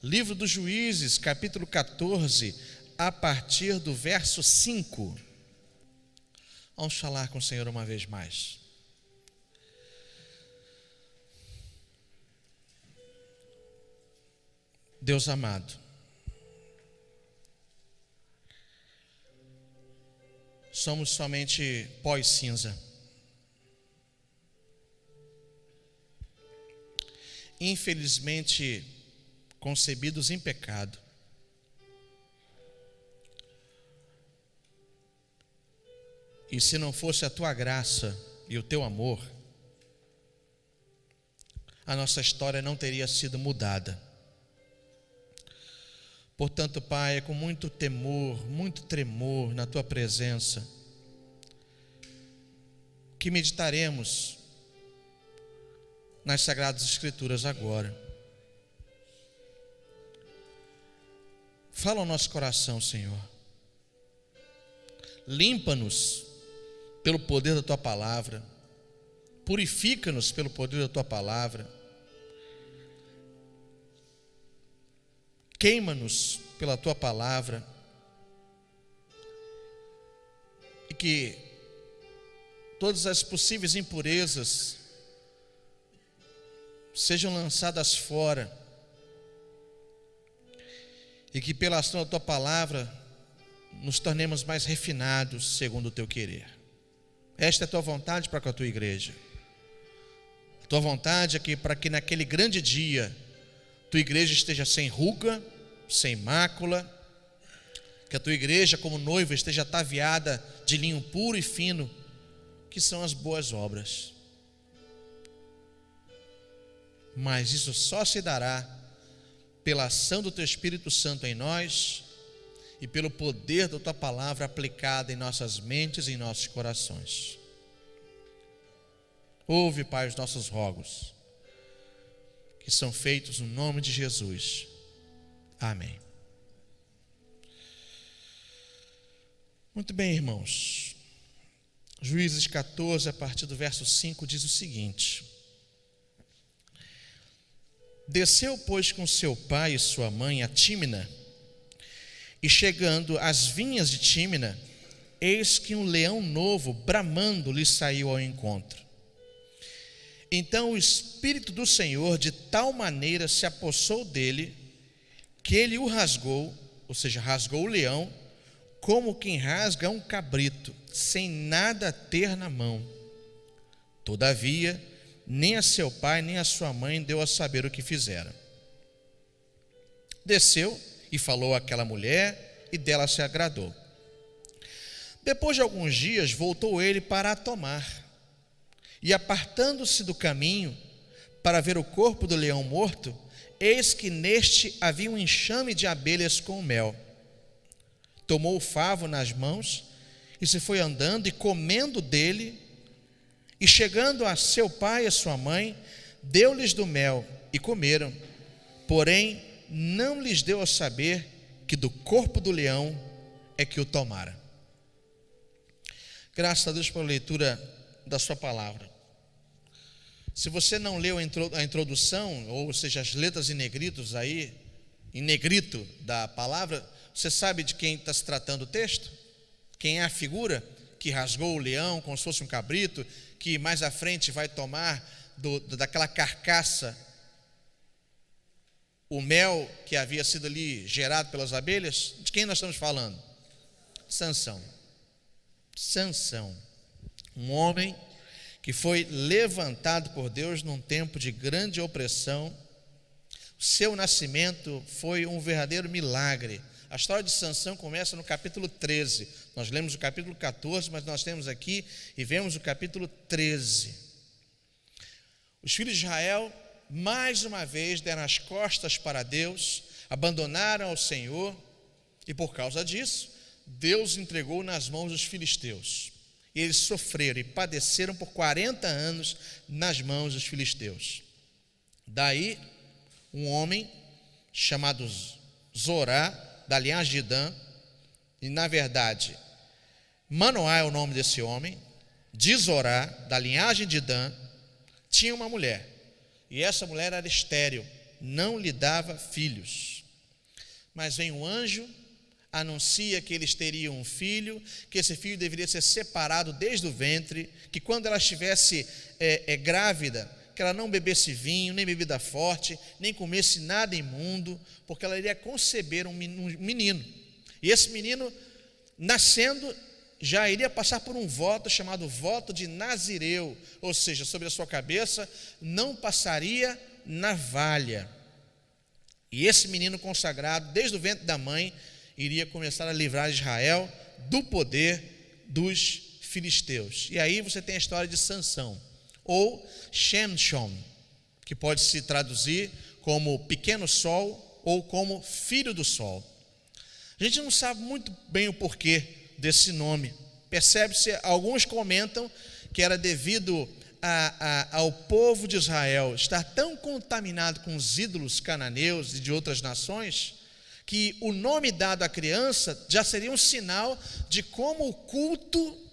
Livro dos Juízes, capítulo 14, a partir do verso 5. Vamos falar com o Senhor uma vez mais. Deus amado, somos somente pó e cinza. Infelizmente, concebidos em pecado. E se não fosse a tua graça e o teu amor, a nossa história não teria sido mudada. Portanto, Pai, é com muito temor, muito tremor na tua presença, que meditaremos nas Sagradas Escrituras agora. Fala ao nosso coração, Senhor. Limpa-nos pelo poder da tua palavra. Purifica-nos pelo poder da tua palavra. Queima-nos pela tua palavra. E que todas as possíveis impurezas sejam lançadas fora. E que pela ação da tua palavra nos tornemos mais refinados segundo o teu querer. Esta é a tua vontade para com a tua igreja. A tua vontade é que para que naquele grande dia tua igreja esteja sem ruga, sem mácula, que a tua igreja como noiva esteja ataviada de linho puro e fino, que são as boas obras. Mas isso só se dará pela ação do teu Espírito Santo em nós e pelo poder da tua palavra aplicada em nossas mentes e em nossos corações. Ouve, Pai, os nossos rogos, que são feitos no nome de Jesus. Amém. Muito bem, irmãos. Juízes 14, a partir do verso 5, diz o seguinte: Desceu, pois, com seu pai e sua mãe a Tímina, e chegando às vinhas de Tímina, eis que um leão novo, bramando, lhe saiu ao encontro. Então o Espírito do Senhor de tal maneira se apossou dele, que ele o rasgou, ou seja, rasgou o leão, como quem rasga um cabrito, sem nada ter na mão. Todavia, nem a seu pai, nem a sua mãe deu a saber o que fizera. Desceu e falou àquela mulher, e dela se agradou. Depois de alguns dias, voltou ele para a tomar. E apartando-se do caminho, para ver o corpo do leão morto, eis que neste havia um enxame de abelhas com mel. Tomou o favo nas mãos, e se foi andando e comendo dele, e chegando a seu pai e a sua mãe, deu-lhes do mel, e comeram. Porém, não lhes deu a saber que do corpo do leão é que o tomara. Graças a Deus pela leitura da sua palavra. Se você não leu a introdução, ou seja, as letras em negritos aí, em negrito da palavra, você sabe de quem está se tratando o texto? Quem é a figura que rasgou o leão como se fosse um cabrito, que mais à frente vai tomar daquela carcaça o mel que havia sido ali gerado pelas abelhas? De quem nós estamos falando? Sansão. Sansão, um homem que foi levantado por Deus num tempo de grande opressão. Seu nascimento foi um verdadeiro milagre. A história de Sansão começa no capítulo 13. Nós lemos o capítulo 14, mas nós temos aqui e vemos o capítulo 13. Os filhos de Israel, mais uma vez, deram as costas para Deus, abandonaram ao Senhor, e por causa disso, Deus entregou nas mãos dos filisteus. E eles sofreram e padeceram por 40 anos nas mãos dos filisteus. Daí, um homem chamado Zorá, da linhagem de Dan, e na verdade, Manoá é o nome desse homem, de Zorá, da linhagem de Dan, tinha uma mulher, e essa mulher era estéril, não lhe dava filhos. Mas vem um anjo, anuncia que eles teriam um filho, que esse filho deveria ser separado desde o ventre, que quando ela estivesse grávida, que ela não bebesse vinho, nem bebida forte, nem comesse nada imundo, porque ela iria conceber um menino. E esse menino, nascendo, já iria passar por um voto chamado voto de Nazireu, ou seja, sobre a sua cabeça não passaria navalha. E esse menino consagrado, desde o ventre da mãe, iria começar a livrar Israel do poder dos filisteus. E aí você tem a história de Sansão, ou Shemshon, que pode se traduzir como pequeno sol ou como filho do sol. A gente não sabe muito bem o porquê desse nome. Percebe-se, alguns comentam que era devido ao povo de Israel estar tão contaminado com os ídolos cananeus e de outras nações, que o nome dado à criança já seria um sinal de como o culto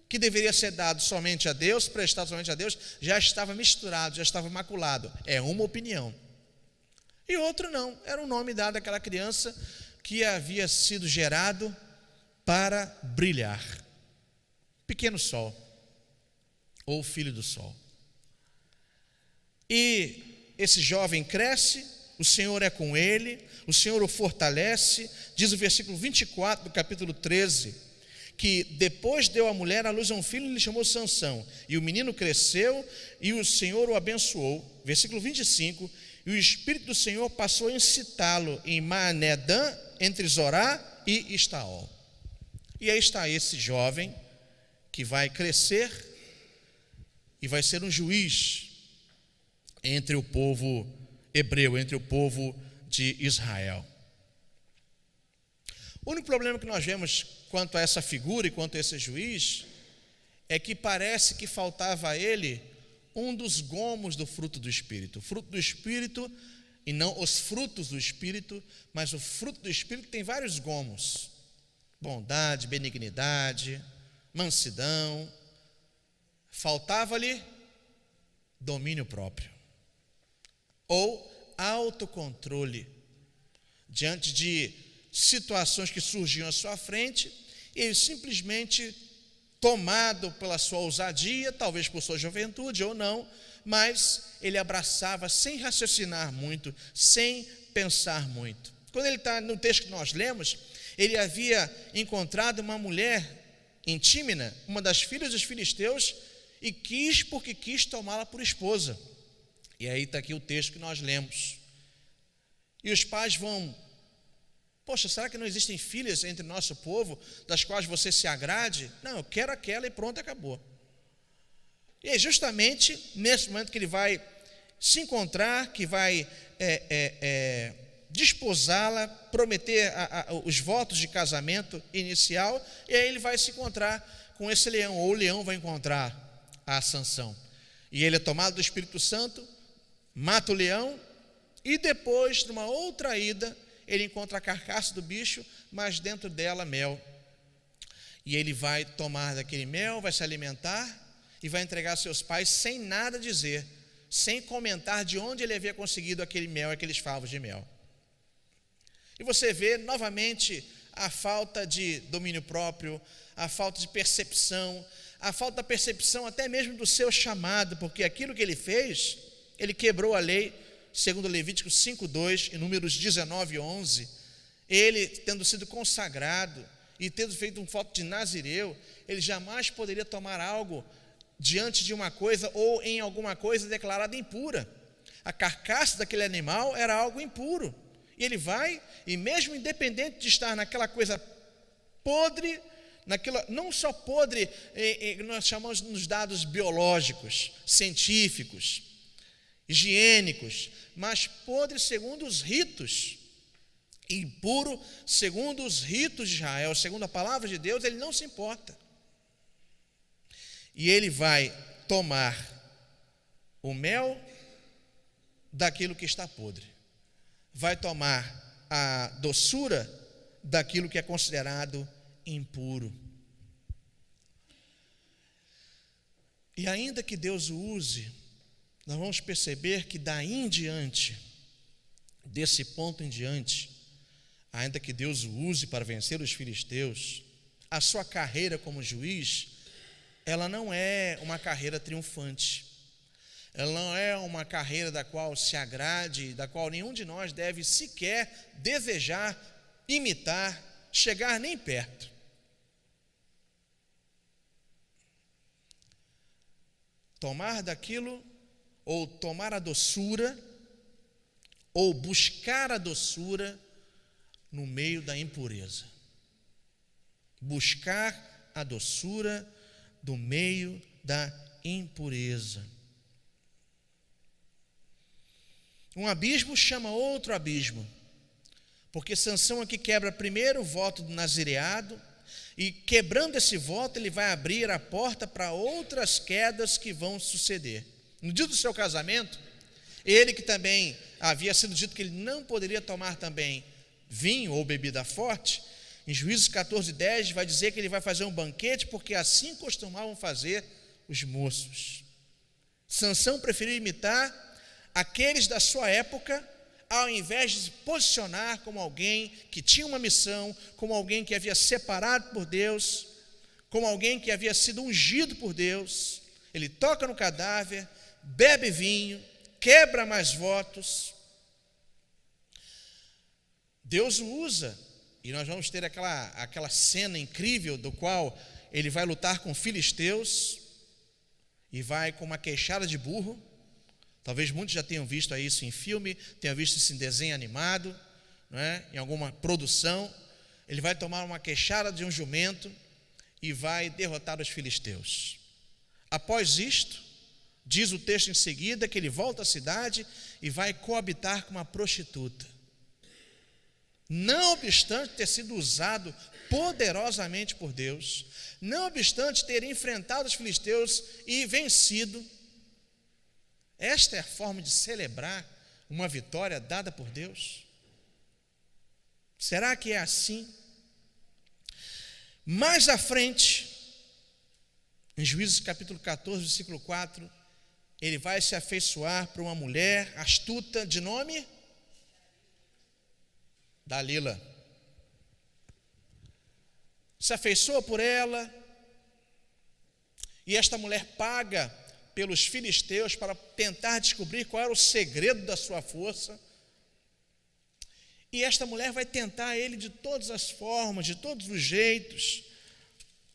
que deveria ser dado somente a Deus, prestado somente a Deus, já estava misturado, já estava maculado. É uma opinião. E outro não, era um nome dado àquela criança que havia sido gerado para brilhar. Pequeno sol, ou filho do sol. E esse jovem cresce, o Senhor é com ele, o Senhor o fortalece. Diz o versículo 24 do capítulo 13, que depois deu a mulher à luz a um filho e lhe chamou Sansão, e o menino cresceu e o Senhor o abençoou. Versículo 25, e o Espírito do Senhor passou a incitá-lo em Maanedã, entre Zorá e Estaol. E aí está esse jovem que vai crescer e vai ser um juiz entre o povo hebreu, entre o povo de Israel. O único problema que nós vemos quanto a essa figura e quanto a esse juiz é que parece que faltava a ele um dos gomos do fruto do Espírito. O fruto do Espírito, e não os frutos do Espírito, mas o fruto do Espírito tem vários gomos: bondade, benignidade, mansidão. Faltava-lhe domínio próprio, ou autocontrole, diante de situações que surgiam à sua frente, ele simplesmente, tomado pela sua ousadia, talvez por sua juventude ou não, mas ele abraçava sem raciocinar muito, sem pensar muito. Quando ele está no texto que nós lemos, ele havia encontrado uma mulher em Tímina, uma das filhas dos filisteus, e porque quis tomá-la por esposa. E aí está aqui o texto que nós lemos. E os pais vão: poxa, será que não existem filhas entre nosso povo, das quais você se agrade? Não, eu quero aquela e pronto, acabou. E é justamente nesse momento que ele vai se encontrar, que vai desposá-la, prometer os votos de casamento inicial, e aí ele vai se encontrar com esse leão, ou o leão vai encontrar a Sansão. E ele é tomado do Espírito Santo, mata o leão, e depois, numa outra ida, ele encontra a carcaça do bicho, mas dentro dela mel. E ele vai tomar daquele mel, vai se alimentar e vai entregar aos seus pais sem nada dizer, sem comentar de onde ele havia conseguido aquele mel, aqueles favos de mel. E você vê novamente a falta de domínio próprio, a falta de percepção, a falta da percepção até mesmo do seu chamado, porque aquilo que ele fez, ele quebrou a lei, segundo Levítico 5:2 e Números 19:11, ele tendo sido consagrado e tendo feito um voto de Nazireu, ele jamais poderia tomar algo diante de uma coisa ou em alguma coisa declarada impura. A carcaça daquele animal era algo impuro. E ele vai, e mesmo independente de estar naquela coisa podre, naquela, não só podre, nós chamamos nos dados biológicos, científicos, higiênicos, mas podre segundo os ritos, impuro segundo os ritos de Israel, segundo a palavra de Deus, ele não se importa. E ele vai tomar o mel daquilo que está podre, vai tomar a doçura daquilo que é considerado impuro. E ainda que Deus o use, nós vamos perceber que daí em diante, desse ponto em diante, ainda que Deus o use para vencer os filisteus, a sua carreira como juiz, ela não é uma carreira triunfante. Ela não é uma carreira da qual se agrade, da qual nenhum de nós deve sequer desejar, imitar, chegar nem perto. Tomar daquilo, ou tomar a doçura, ou buscar a doçura no meio da impureza. Buscar a doçura do meio da impureza. Um abismo chama outro abismo, porque Sansão aqui quebra primeiro o voto do nazireado, e quebrando esse voto ele vai abrir a porta para outras quedas que vão suceder. No dia do seu casamento, ele que também havia sido dito que ele não poderia tomar também vinho ou bebida forte, em Juízes 14:10 vai dizer que ele vai fazer um banquete, porque assim costumavam fazer os moços. Sansão preferiu imitar aqueles da sua época, ao invés de se posicionar como alguém que tinha uma missão, como alguém que havia separado por Deus, como alguém que havia sido ungido por Deus. Ele toca no cadáver, bebe vinho, quebra mais votos. Deus o usa, e nós vamos ter aquela cena incrível do qual ele vai lutar com filisteus, e vai com uma queixada de burro. Talvez muitos já tenham visto isso em filme, tenham visto isso em desenho animado, não é? Em alguma produção. Ele vai tomar uma queixada de um jumento e vai derrotar os filisteus. Após isto, diz o texto em seguida que ele volta à cidade e vai coabitar com uma prostituta. Não obstante ter sido usado poderosamente por Deus, não obstante ter enfrentado os filisteus e vencido, esta é a forma de celebrar uma vitória dada por Deus? Será que é assim? Mais à frente, em Juízes capítulo 14, versículo 4, ele vai se afeiçoar para uma mulher astuta de nome Dalila. Se afeiçoa por ela, e esta mulher paga pelos filisteus para tentar descobrir qual era o segredo da sua força. E esta mulher vai tentar ele de todas as formas, de todos os jeitos,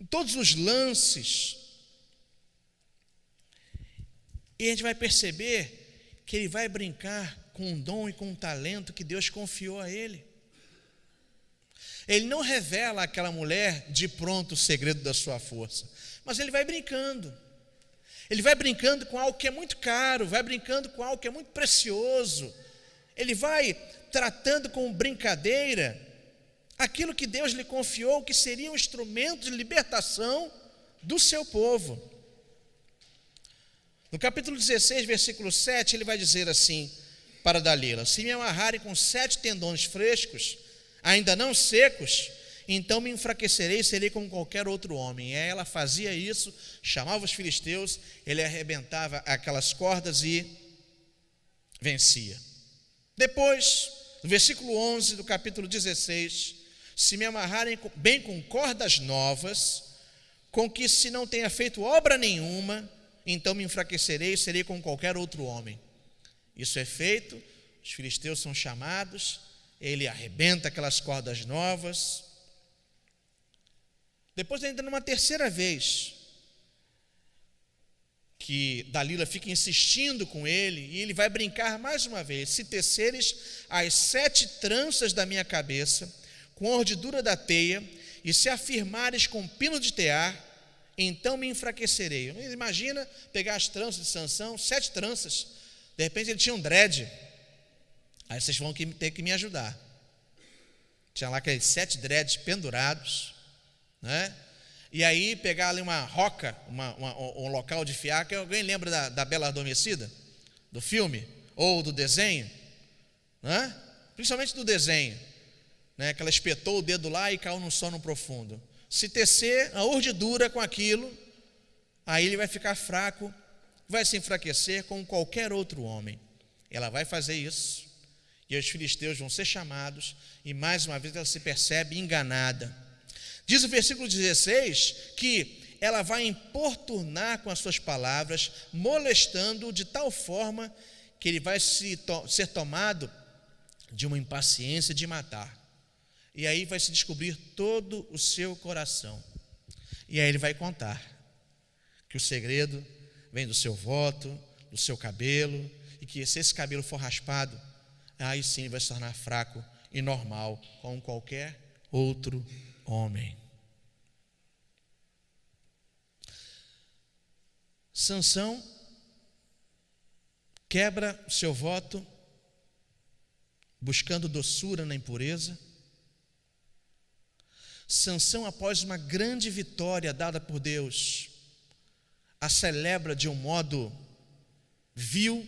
de todos os lances. E a gente vai perceber que ele vai brincar com um dom e com um talento que Deus confiou a ele. Ele não revela àquela mulher de pronto o segredo da sua força, mas ele vai brincando. Ele vai brincando com algo que é muito caro, vai brincando com algo que é muito precioso. Ele vai tratando com brincadeira aquilo que Deus lhe confiou, que seria um instrumento de libertação do seu povo. No capítulo 16, versículo 7, ele vai dizer assim para Dalila: se me amarrarem com 7 tendões frescos, ainda não secos, então me enfraquecerei e serei como qualquer outro homem. E aí ela fazia isso, chamava os filisteus, ele arrebentava aquelas cordas e vencia. Depois, no versículo 11 do capítulo 16, se me amarrarem bem com cordas novas, com que se não tenha feito obra nenhuma, então me enfraquecerei e serei como qualquer outro homem. Isso é feito, os filisteus são chamados, ele arrebenta aquelas cordas novas. Depois ainda numa terceira vez, que Dalila fica insistindo com ele, e ele vai brincar mais uma vez: se teceres as 7 tranças da minha cabeça, com a ordidura da teia, e se afirmares com pino de tear, então me enfraquecerei. Imagina pegar as tranças de Sansão, 7 tranças, de repente ele tinha um dread, aí vocês vão ter que me ajudar. Tinha lá aqueles 7 dreads pendurados, né? E aí pegar ali uma roca, um local de fiar. Alguém lembra da Bela Adormecida? Do filme? Ou do desenho? Né? Principalmente do desenho, né? Que ela espetou o dedo lá e caiu num sono profundo. Se tecer a urdidura com aquilo, aí ele vai ficar fraco, vai se enfraquecer como qualquer outro homem. Ela vai fazer isso, E os filisteus vão ser chamados, e mais uma vez ela se percebe enganada. Diz o versículo 16 que ela vai importunar com as suas palavras, molestando-o de tal forma que ele vai ser tomado de uma impaciência de matar. E aí vai se descobrir todo o seu coração. E aí ele vai contar que o segredo vem do seu voto, do seu cabelo, e que se esse cabelo for raspado, aí sim vai se tornar fraco e normal, como qualquer outro homem. Sansão quebra o seu voto, buscando doçura na impureza. Sansão, após uma grande vitória dada por Deus, a celebra de um modo vil,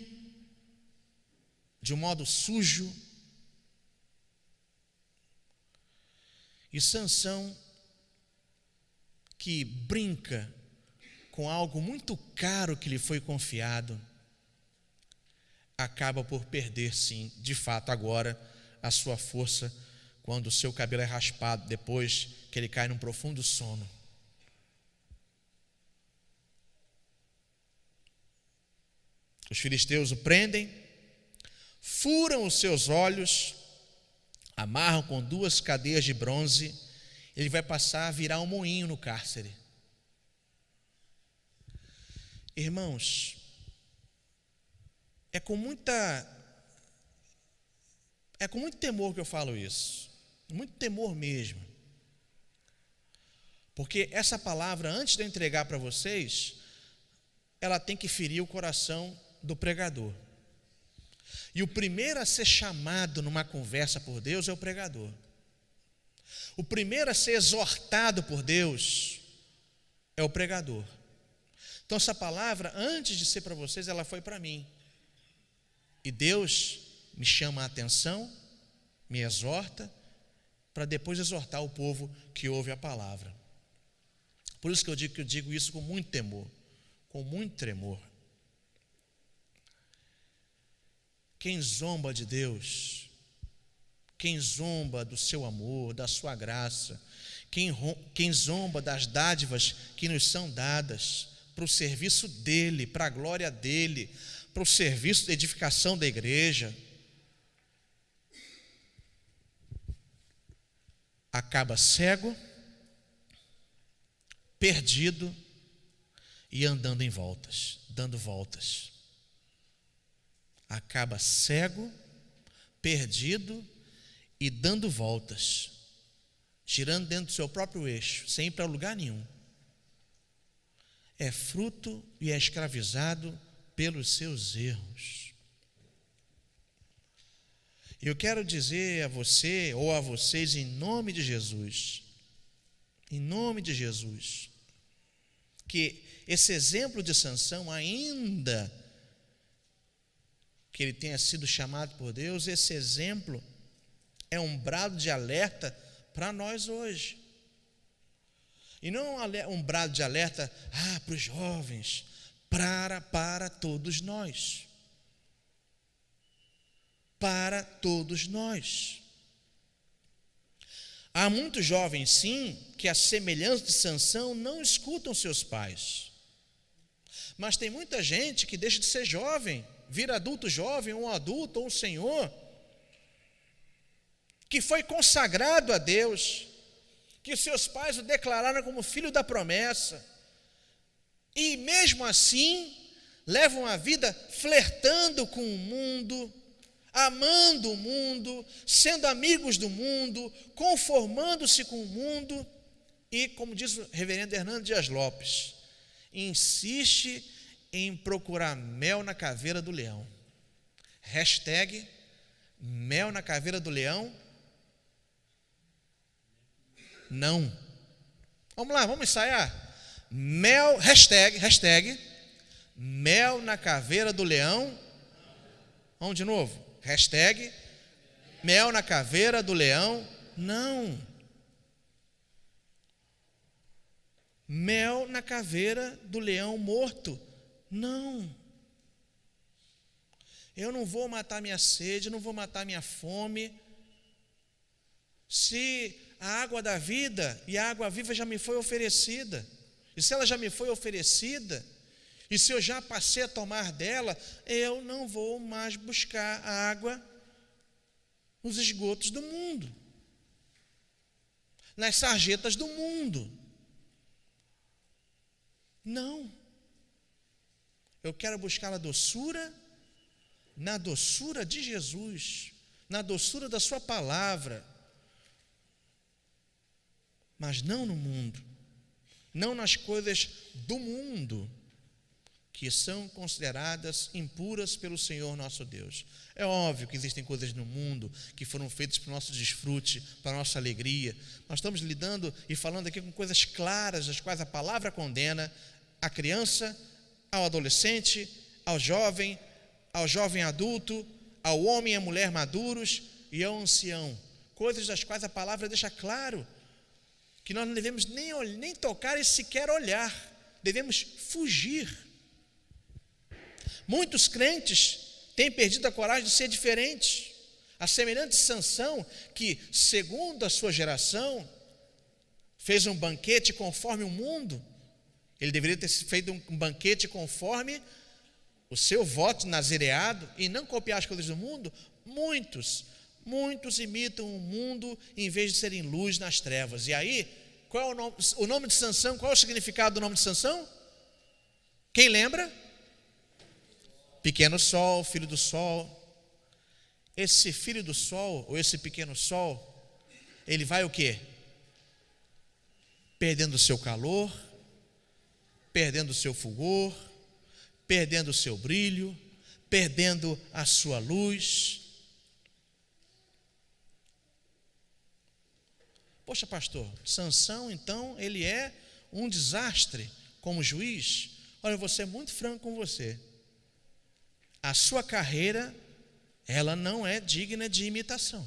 de um modo sujo. E Sansão, que brinca com algo muito caro que lhe foi confiado, acaba por perder, sim, de fato, agora, a sua força, quando o seu cabelo é raspado, depois que ele cai num profundo sono. Os filisteus o prendem, furam os seus olhos, amarram com 2 cadeias de bronze, ele vai passar a virar um moinho no cárcere. Irmãos, é com muito temor que eu falo isso, muito temor mesmo, porque essa palavra, antes de eu entregar para vocês, ela tem que ferir o coração do pregador. E o primeiro a ser chamado numa conversa por Deus é o pregador. O primeiro a ser exortado por Deus é o pregador. Então essa palavra, antes de ser para vocês, ela foi para mim. E Deus me chama a atenção, me exorta, para depois exortar o povo que ouve a palavra. Por isso que eu digo isso com muito temor, com muito tremor. Quem zomba de Deus, quem zomba do seu amor, da sua graça, quem zomba das dádivas que nos são dadas para o serviço dele, para a glória dele, para o serviço de edificação da igreja, acaba cego, perdido e andando em voltas, dando voltas. Acaba cego, perdido e dando voltas, girando dentro do seu próprio eixo, sem ir para lugar nenhum. É fruto e é escravizado pelos seus erros. Eu quero dizer a você ou a vocês, em nome de Jesus, que esse exemplo de Sansão, ainda que ele tenha sido chamado por Deus, esse exemplo é um brado de alerta para nós hoje. E não um brado de alerta para os jovens, para todos nós. Para todos nós. Há muitos jovens, sim, que a semelhança de Sansão não escutam seus pais. Mas tem muita gente que deixa de ser jovem, vira adulto jovem, um adulto ou um senhor, que foi consagrado a Deus, que seus pais o declararam como filho da promessa, e mesmo assim levam a vida flertando com o mundo, amando o mundo, sendo amigos do mundo, conformando-se com o mundo, e, como diz o reverendo Hernando Dias Lopes, insiste em procurar mel na caveira do leão. Hashtag mel na caveira do leão. Não. Vamos lá, vamos ensaiar. Hashtag mel na caveira do leão. Vamos de novo. Hashtag mel na caveira do leão. Não. Mel na caveira do leão morto. Não. Eu não vou matar minha sede, não vou matar minha fome. Se a água da vida e a água viva já me foi oferecida, e se ela já me foi oferecida, e se eu já passei a tomar dela, eu não vou mais buscar a água nos esgotos do mundo, nas sarjetas do mundo. Não. Eu quero buscar a doçura, na doçura de Jesus, na doçura da sua palavra, mas não no mundo, não nas coisas do mundo, que são consideradas impuras pelo Senhor nosso Deus. É óbvio que existem coisas no mundo que foram feitas para o nosso desfrute, para a nossa alegria. Nós estamos lidando e falando aqui com coisas claras, das quais a palavra condena a criança, ao adolescente, ao jovem adulto, ao homem e à mulher maduros e ao ancião. Coisas das quais a palavra deixa claro que nós não devemos nem tocar e sequer olhar, devemos fugir. Muitos crentes têm perdido a coragem de ser diferentes, a semelhança de Sansão, que, segundo a sua geração, fez um banquete conforme o mundo. Ele deveria ter feito um banquete conforme o seu voto nazireado e não copiar as coisas do mundo. Muitos imitam o mundo em vez de serem luz nas trevas. E aí, qual é o nome de Sansão? Qual é o significado do nome de Sansão? Quem lembra? Pequeno sol, filho do sol. Esse filho do sol, ou esse pequeno sol, ele vai o quê? Perdendo o seu calor, perdendo o seu fulgor, perdendo o seu brilho, perdendo a sua luz. Poxa, pastor, Sansão, então, ele é um desastre como juiz? Olha, eu vou ser muito franco com você. A sua carreira, ela não é digna de imitação.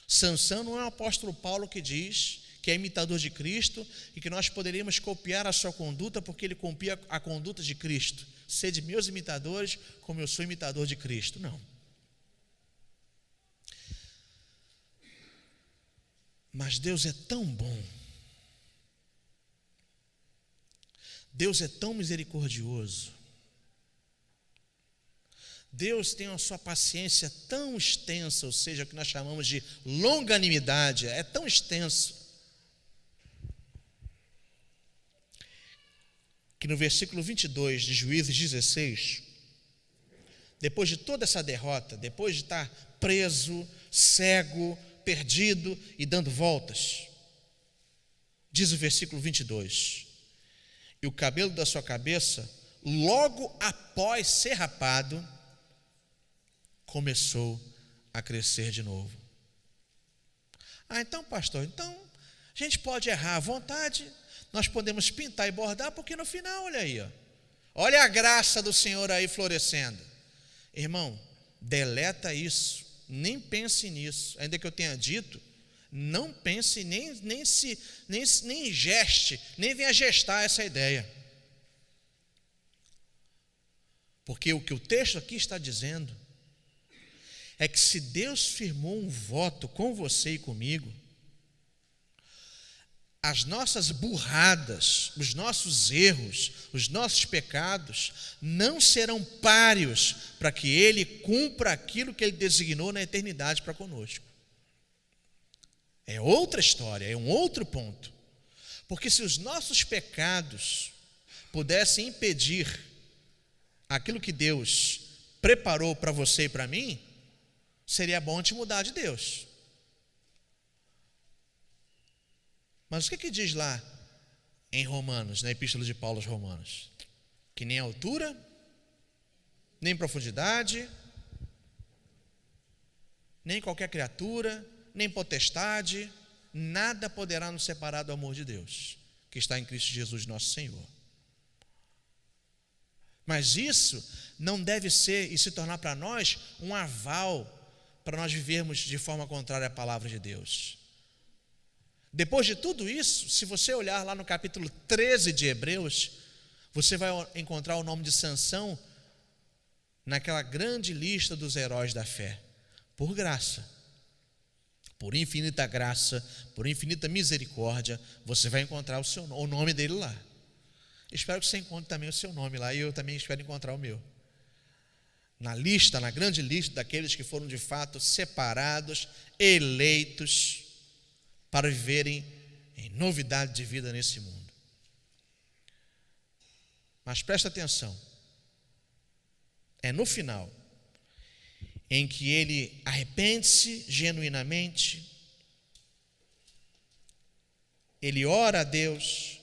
Sansão não é o apóstolo Paulo que diz que é imitador de Cristo e que nós poderíamos copiar a sua conduta porque ele cumpria a conduta de Cristo. Sede meus imitadores, como eu sou imitador de Cristo. Não. Mas Deus é tão bom, Deus é tão misericordioso, Deus tem a sua paciência tão extensa, ou seja, o que nós chamamos de longanimidade, é tão extenso, que no versículo 22 de Juízes 16, depois de toda essa derrota, depois de estar preso, cego, perdido e dando voltas, diz o versículo 22, e o cabelo da sua cabeça, logo após ser rapado, começou a crescer de novo. Então, pastor, então a gente pode errar à vontade, nós podemos pintar e bordar, porque no final, olha aí, olha a graça do Senhor aí florescendo. Irmão, deleta isso, nem pense nisso, ainda que eu tenha dito, não pense, nem geste, nem venha gestar essa ideia. Porque o que o texto aqui está dizendo é que se Deus firmou um voto com você e comigo, as nossas burradas, os nossos erros, os nossos pecados não serão páreos para que Ele cumpra aquilo que Ele designou na eternidade para conosco. É outra história, é um outro ponto. Porque se os nossos pecados pudessem impedir aquilo que Deus preparou para você e para mim, seria bom te mudar de Deus. Mas o que diz lá em Romanos, na epístola de Paulo aos Romanos? Que nem altura, nem profundidade, nem qualquer criatura, nem potestade, nada poderá nos separar do amor de Deus, que está em Cristo Jesus nosso Senhor. Mas isso não deve ser e se tornar para nós um aval para nós vivermos de forma contrária à palavra de Deus. Depois de tudo isso, se você olhar lá no capítulo 13 de Hebreus, você vai encontrar o nome de Sansão naquela grande lista dos heróis da fé? Por graça, por infinita graça, por infinita misericórdia, você vai encontrar o nome dele lá. Espero que você encontre também o seu nome lá, e eu também espero encontrar o meu. Na lista, na grande lista daqueles que foram de fato separados, eleitos, para viverem em novidade de vida nesse mundo. Mas presta atenção, é no final, em que ele arrepende-se genuinamente, ele ora a Deus,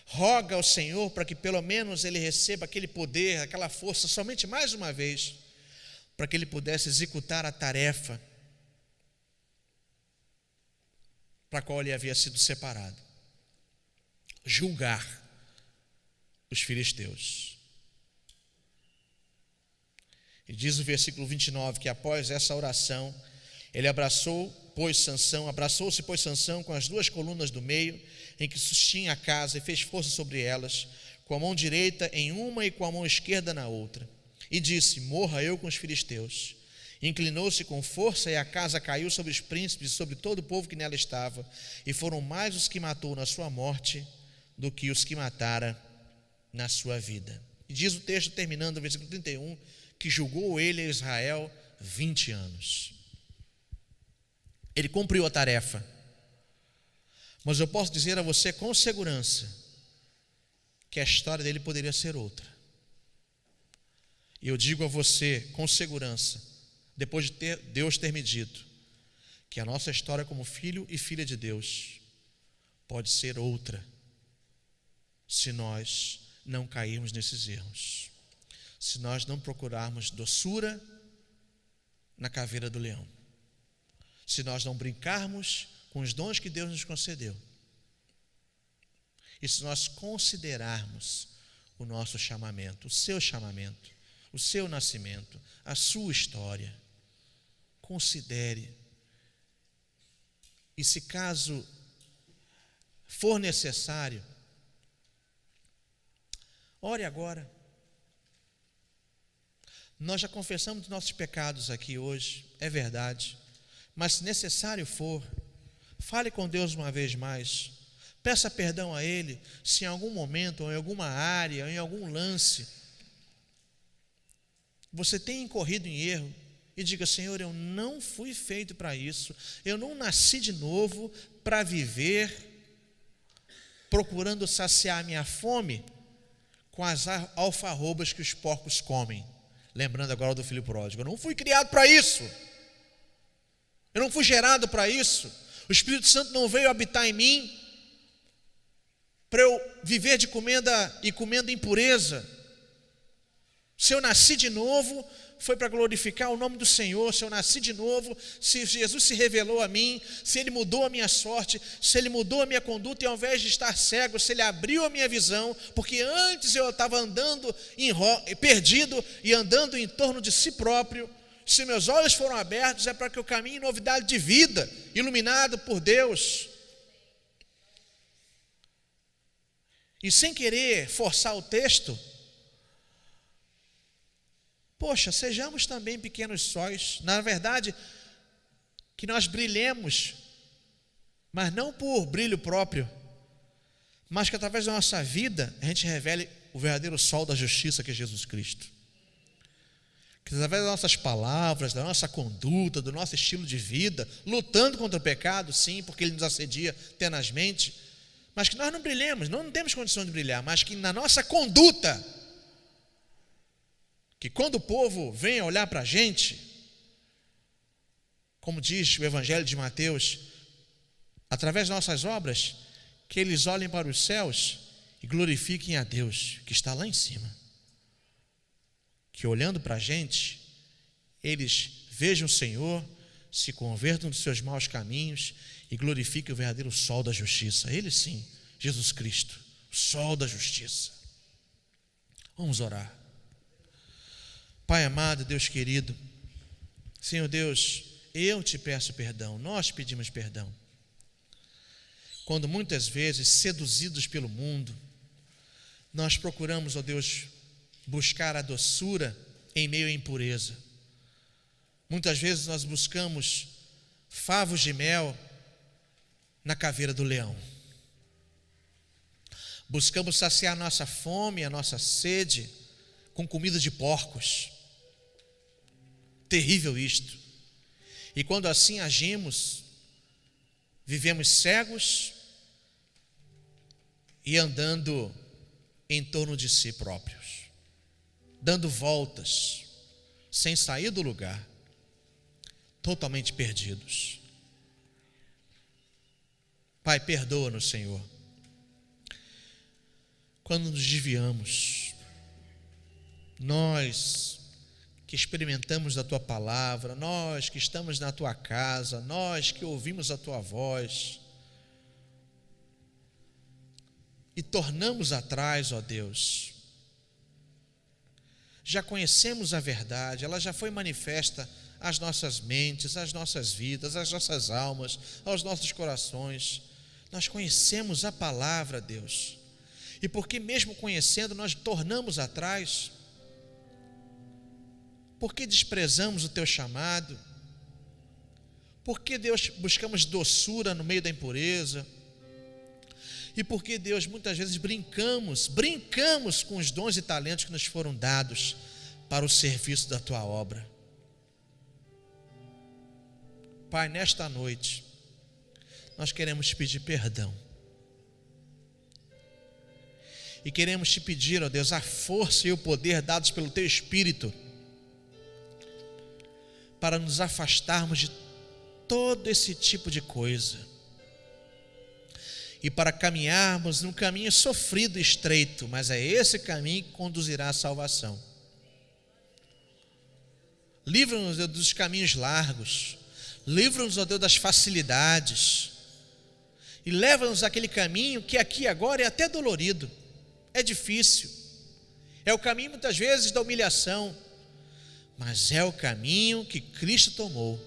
roga ao Senhor para que pelo menos ele receba aquele poder, aquela força, somente mais uma vez, para que ele pudesse executar a tarefa para a qual ele havia sido separado: julgar os filisteus. E diz o versículo 29 que após essa oração, ele abraçou-se, pois, Sansão com as duas colunas do meio, em que sustinha a casa, e fez força sobre elas, com a mão direita em uma e com a mão esquerda na outra. E disse: morra eu com os filisteus. Inclinou-se com força, e a casa caiu sobre os príncipes e sobre todo o povo que nela estava, e foram mais os que matou na sua morte do que os que matara na sua vida. E diz o texto, terminando no versículo 31, que julgou ele a Israel 20 anos. Ele cumpriu a tarefa. Mas eu posso dizer a você com segurança que a história dele poderia ser outra. E eu digo a você com segurança, depois de Deus ter me dito, que a nossa história como filho e filha de Deus pode ser outra, se nós não cairmos nesses erros, se nós não procurarmos doçura na caveira do leão, se nós não brincarmos com os dons que Deus nos concedeu, e se nós considerarmos o nosso chamamento, o seu nascimento, a sua história. Considere, e se caso for necessário, ore agora. Nós já confessamos nossos pecados aqui hoje, é verdade, mas se necessário for, fale com Deus uma vez mais, peça perdão a Ele, se em algum momento, ou em alguma área, ou em algum lance, você tem incorrido em erro, e diga: Senhor, eu não fui feito para isso, eu não nasci de novo para viver procurando saciar a minha fome com as alfarrobas que os porcos comem. Lembrando agora do filho pródigo, eu não fui criado para isso, eu não fui gerado para isso, o Espírito Santo não veio habitar em mim para eu viver de comida e comendo impureza. Se eu nasci de novo, foi para glorificar o nome do Senhor. Se eu nasci de novo, se Jesus se revelou a mim, se Ele mudou a minha sorte, se Ele mudou a minha conduta, e ao invés de estar cego, se Ele abriu a minha visão, porque antes eu estava andando perdido e andando em torno de si próprio. Se meus olhos foram abertos, é para que eu caminhe em novidade de vida, iluminado por Deus. E sem querer forçar o texto, poxa, sejamos também pequenos sóis. Na verdade, que nós brilhemos, mas não por brilho próprio, mas que através da nossa vida a gente revele o verdadeiro sol da justiça, que é Jesus Cristo. Que através das nossas palavras, da nossa conduta, do nosso estilo de vida, lutando contra o pecado, sim, porque ele nos assedia tenazmente, mas que nós não brilhemos, não temos condição de brilhar, mas que na nossa conduta, que quando o povo vem olhar para a gente, como diz o Evangelho de Mateus, através das nossas obras, que eles olhem para os céus e glorifiquem a Deus que está lá em cima. Que olhando para a gente, eles vejam o Senhor, se convertam dos seus maus caminhos e glorifiquem o verdadeiro sol da justiça. Ele sim, Jesus Cristo, o sol da justiça. Vamos orar. Pai amado, Deus querido, Senhor Deus, eu te peço perdão, nós pedimos perdão. Quando muitas vezes, seduzidos pelo mundo, nós procuramos, ó Deus, buscar a doçura em meio à impureza. Muitas vezes nós buscamos favos de mel na caveira do leão. Buscamos saciar a nossa fome, a nossa sede com comida de porcos. Terrível isto. E quando assim agimos, vivemos cegos e andando em torno de si próprios, dando voltas, sem sair do lugar, totalmente perdidos. Pai, perdoa-nos, Senhor, quando nos desviamos. Nós que experimentamos da Tua palavra, nós que estamos na Tua casa, nós que ouvimos a Tua voz e tornamos atrás, ó Deus. Já conhecemos a verdade, ela já foi manifesta às nossas mentes, às nossas vidas, às nossas almas, aos nossos corações. Nós conhecemos a palavra, Deus, e porque mesmo conhecendo nós tornamos atrás, porque desprezamos o Teu chamado, porque, Deus, buscamos doçura no meio da impureza, e porque, Deus, muitas vezes brincamos com os dons e talentos que nos foram dados para o serviço da Tua obra. Pai, nesta noite, nós queremos te pedir perdão. E queremos te pedir, ó Deus, a força e o poder dados pelo Teu Espírito para nos afastarmos de todo esse tipo de coisa e para caminharmos num caminho sofrido e estreito, mas é esse caminho que conduzirá à salvação. Livra-nos, Deus, dos caminhos largos, livra-nos, ó Deus, das facilidades e leva-nos àquele caminho que aqui agora é até dolorido, é difícil, é o caminho muitas vezes da humilhação, mas é o caminho que Cristo tomou,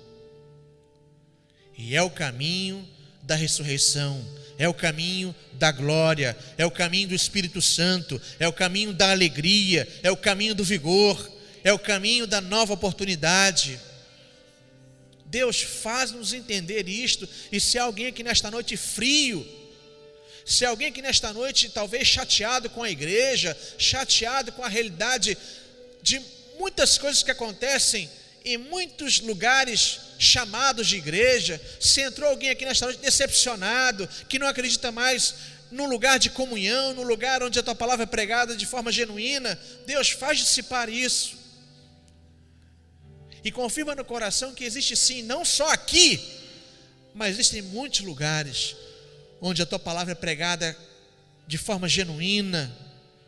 e é o caminho da ressurreição, é o caminho da glória, é o caminho do Espírito Santo, é o caminho da alegria, é o caminho do vigor, é o caminho da nova oportunidade. Deus, faz-nos entender isto. E se há alguém aqui nesta noite frio, se há alguém aqui nesta noite talvez chateado com a igreja, chateado com a realidade de muitas coisas que acontecem em muitos lugares chamados de igreja, se entrou alguém aqui nesta noite decepcionado, que não acredita mais no lugar de comunhão, no lugar onde a Tua palavra é pregada de forma genuína, Deus, faz dissipar isso e confirma no coração que existe sim, não só aqui, mas existem muitos lugares onde a Tua palavra é pregada de forma genuína,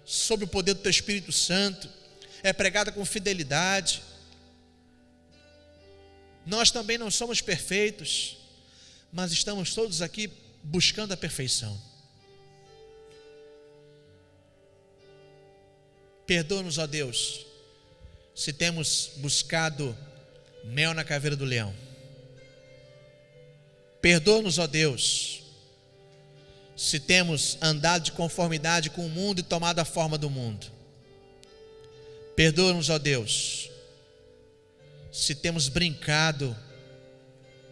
sob o poder do Teu Espírito Santo, é pregada com fidelidade. Nós também não somos perfeitos, mas estamos todos aqui buscando a perfeição. Perdoa-nos, ó Deus, se temos buscado mel na caveira do leão. Perdoa-nos, ó Deus, se temos andado de conformidade com o mundo e tomado a forma do mundo. Perdoa-nos, ó Deus, se temos brincado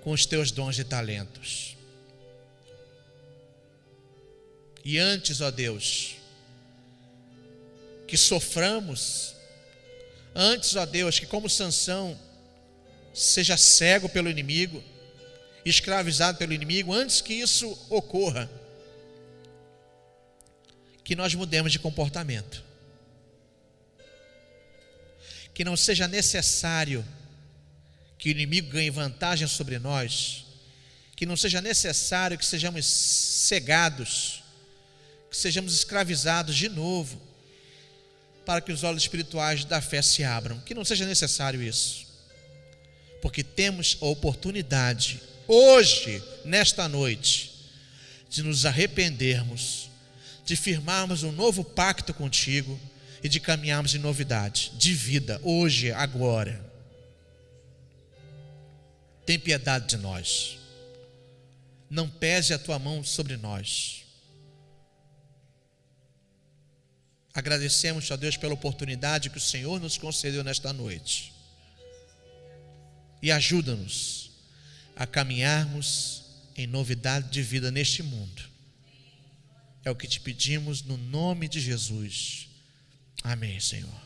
com os Teus dons e talentos. E antes, ó Deus, que soframos, antes, ó Deus, que como Sansão seja cego pelo inimigo, escravizado pelo inimigo, antes que isso ocorra, que nós mudemos de comportamento, que não seja necessário que o inimigo ganhe vantagem sobre nós, que não seja necessário que sejamos cegados, que sejamos escravizados de novo, para que os olhos espirituais da fé se abram, que não seja necessário isso, porque temos a oportunidade, hoje, nesta noite, de nos arrependermos, de firmarmos um novo pacto contigo e de caminharmos em novidade de vida, hoje, agora. Tem piedade de nós, não pese a Tua mão sobre nós, Agradecemos, ó Deus, pela oportunidade que o Senhor nos concedeu nesta noite. E ajuda-nos a caminharmos em novidade de vida neste mundo. É o que te pedimos no nome de Jesus. Amém, Senhor.